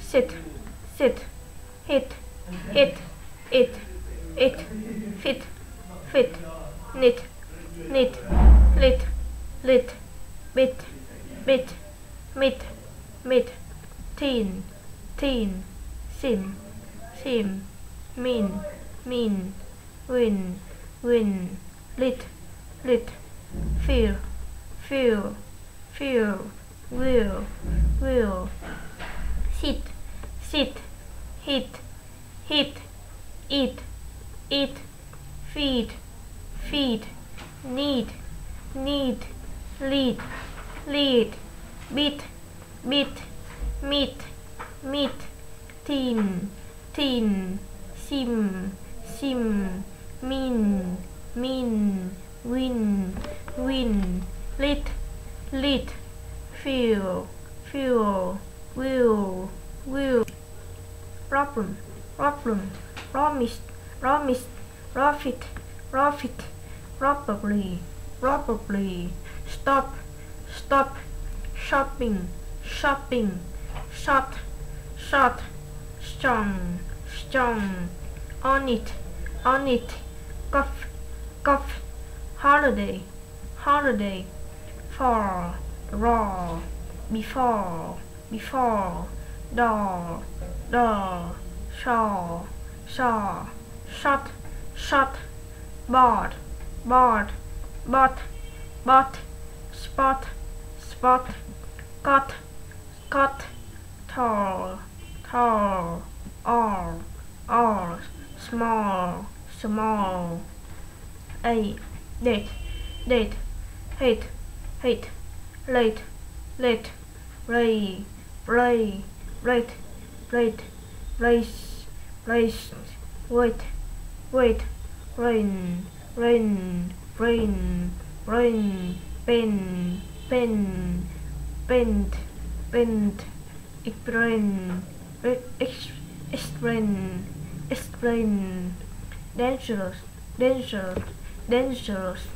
sit, sit, hit, hit, it, fit, fit, knit, knit, lit, lit, bit, bit, mit, mit, teen, teen, sim, sim, mean, mean, win, win, lit, lit, feel, feel, feel, will, will, sit, sit, hit, hit, eat, eat, feed, feed, need, need, lead, lead, bit, bit, meet, meet, teen, teen, sim, sim, mean, mean, win, win, lit, lit, feel, feel, will, will, problem, problem, promised, promised, profit, profit, probably, probably, stop, stop, shopping, shopping, shot, shot, strong, strong, on it, cough, cough, holiday, holiday, fall, raw, before, before, door, door, shaw, shaw, shot, shot, board, board, bot, bot, spot, spot, cut, cut, tall, tall, all, small, small, a, date, date, hate, hate, late, late, ray, ray, rate, rate, race, race, wait, wait, rain, rain, rain, rain, pen, pen, bent, bent, explain, explain, explain, dangerous, dangerous, dangerous,